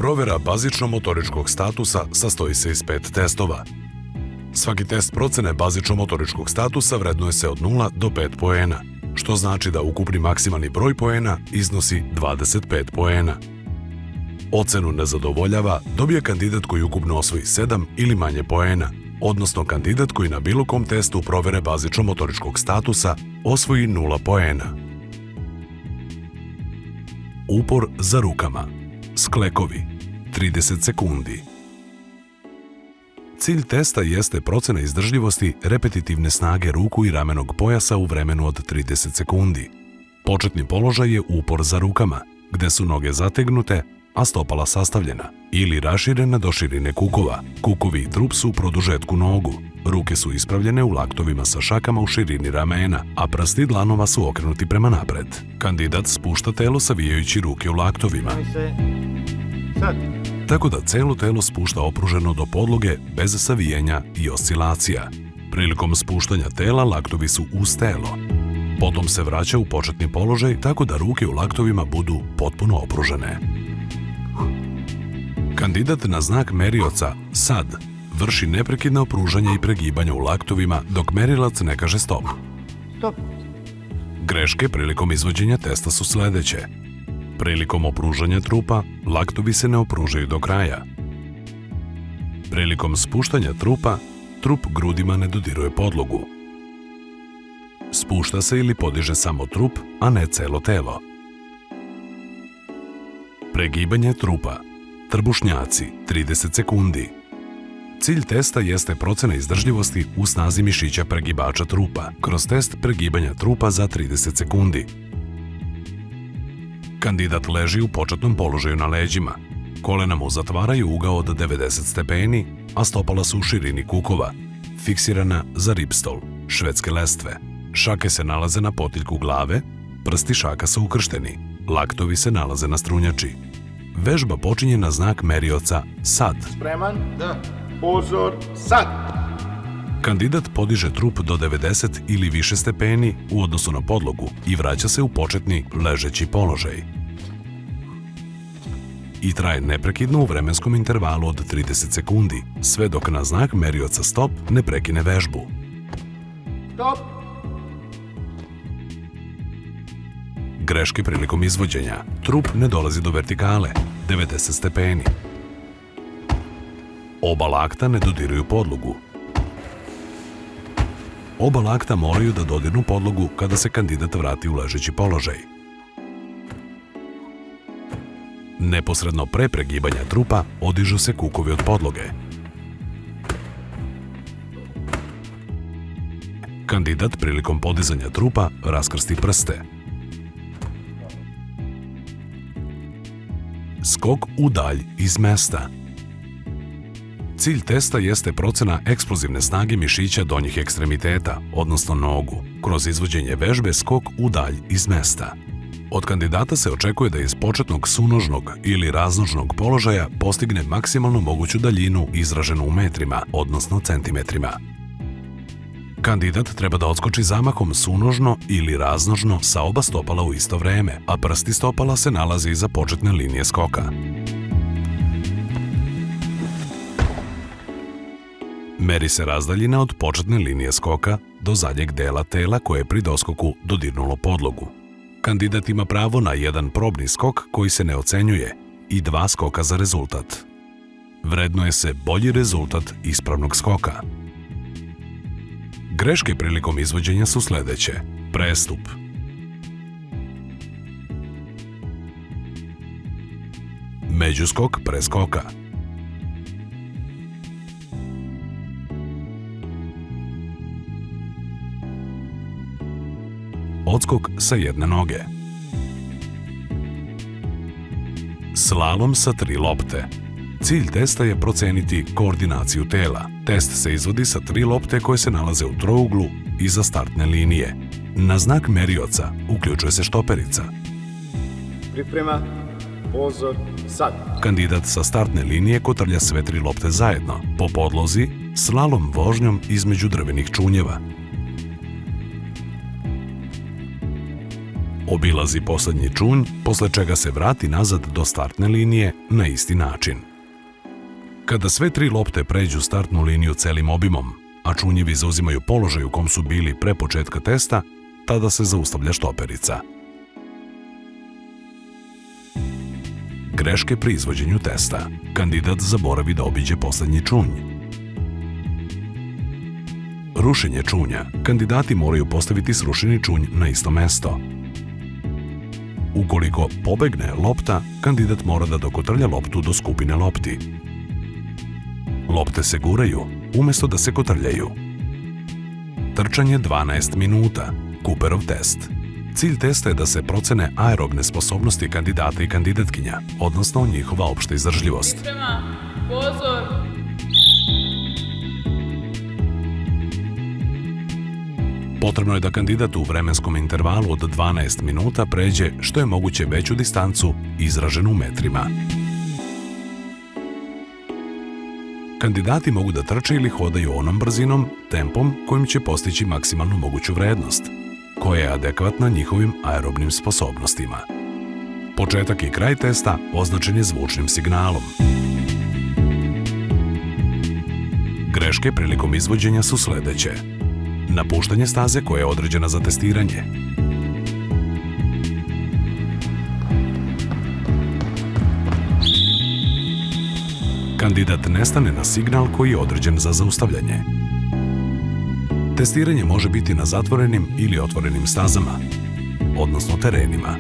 Provera bazično-motoričkog statusa sastoji se iz 5 testova. Svaki test procene bazično-motoričkog statusa vrednuje se od 0 do 5 poena, što znači da ukupni maksimalni broj poena iznosi 25 poena. Ocenu ne zadovoljava dobije kandidat koji ukupno osvoji 7 ili manje poena, odnosno kandidat koji na bilo kom testu provere bazično-motoričkog statusa osvoji 0 poena. Upor za rukama. Sklekovi. 30 sekundi. Cilj testa jeste procena izdržljivosti repetitivne snage ruku i ramenog pojasa u vremenu od 30 sekundi. Početni položaj je upor za rukama, gde su noge zategnute, a stopala sastavljena ili raširena do širine kukova. Kukovi i trup su u produžetku nogu. Ruke su ispravljene u laktovima sa šakama u širini ramena, a prsti dlanova su okrenuti prema napred. Kandidat spušta telo savijajući ruke u laktovima, tako da celo telo spušta opruženo do podloge bez savijanja i oscilacija. Prilikom spuštanja tela laktovi su uz telo. Potom se vraća u početni položaj tako da ruke u laktovima budu potpuno opružene. Kandidat na znak merioca SAD vrši neprekidna opružanja i pregibanja u laktovima dok merilac ne kaže stop. Stop. Greške prilikom izvođenja testa su sledeće. Prilikom opružanja trupa, laktovi se ne opružaju do kraja. Prilikom spuštanja trupa, trup grudima ne dodiruje podlogu. Spušta se ili podiže samo trup, a ne celo telo. Pregibanje trupa. Trbušnjaci, 30 sekundi. Cilj testa jeste procena izdržljivosti u snazi mišića pregibača trupa kroz test pregibanja trupa za 30 sekundi. Kandidat leži u početnom položaju na leđima. Kolena mu zatvaraju ugao od 90 stepeni, a stopala su u širini kukova, fiksirana za ripstol, švedske lestve. Šake se nalaze na potiljku glave, prsti šaka su ukršteni, laktovi se nalaze na strunjači. Vežba počinje na znak merioca SAD. Spreman? Da. Pozor, sad! Kandidat podiže trup do 90 ili više stepeni u odnosu na podlogu i vraća se u početni ležeći položaj. I traje neprekidno u vremenskom intervalu od 30 sekundi, sve dok na znak merioca stop ne prekine vežbu. Stop! Greške prilikom izvođenja. Trup ne dolazi do vertikale, 90 stepeni. Oba lakta ne dodiruju podlogu. Oba lakta moraju da dodirnu podlogu kada se kandidat vrati u ležeći položaj. Neposredno pre pregibanja trupa odižu se kukovi od podloge. Kandidat prilikom podizanja trupa raskrsti prste. Skok u dalj iz mesta. Cilj testa jeste procena eksplozivne snage mišića donjih ekstremiteta, odnosno nogu, kroz izvođenje vežbe skok u dalj iz mesta. Od kandidata se očekuje da iz početnog sunožnog ili raznožnog položaja postigne maksimalno moguću daljinu izraženu u metrima, odnosno centimetrima. Kandidat treba da odskoči zamahom sunožno ili raznožno sa oba stopala u isto vreme, a prsti stopala se nalaze iza početne linije skoka. Meri se razdaljina od početne linije skoka do zadnjeg dela tela koje je pri doskoku dodirnulo podlogu. Kandidat ima pravo na jedan probni skok koji se ne ocenjuje i 2 skoka za rezultat. Vrednuje se bolji rezultat ispravnog skoka. Greške prilikom izvođenja su sledeće. Prestup. Međuskok pre skoka. Odskok sa jedne noge. Slalom sa 3 lopte. Cilj testa je proceniti koordinaciju tela. Test se izvodi sa 3 lopte koje se nalaze u trouglu iza startne linije. Na znak merioca uključuje se štoperica. Priprema, pozor, sad! Kandidat sa startne linije kotrlja sve 3 lopte zajedno, po podlozi, slalom vožnjom između drvenih čunjeva. Obilazi poslednji čunj, posle čega se vrati nazad do startne linije na isti način. Kada sve 3 lopte pređu startnu liniju celim obimom, a čunjevi zauzimaju položaj u kom su bili pre početka testa, tada se zaustavlja štoperica. Greške pri izvođenju testa. Kandidat zaboravi da obiđe poslednji čunj. Rušenje čunja. Kandidati moraju postaviti srušeni čunj na isto mesto. Ukoliko pobegne lopta, kandidat mora da dokotrlja loptu do skupine lopti. Lopte se guraju, umesto da se kotrljaju. Trčanje 12 minuta. Cooperov test. Cilj testa je da se procene aerobne sposobnosti kandidata i kandidatkinja, odnosno njihova opšta izdržljivost. Priprema, pozor. Potrebno je da kandidat u vremenskom intervalu od 12 minuta pređe što je moguće veću distancu izraženu u metrima. Kandidati mogu da trče ili hodaju onom brzinom, tempom kojim će postići maksimalnu moguću vrednost, koja je adekvatna njihovim aerobnim sposobnostima. Početak i kraj testa označen je zvučnim signalom. Greške prilikom izvođenja su sledeće. Napuštanje staze koja je određena za testiranje. Kandidat ne stane na signal koji je određen za zaustavljanje. Testiranje može biti na zatvorenim ili otvorenim stazama, odnosno terenima.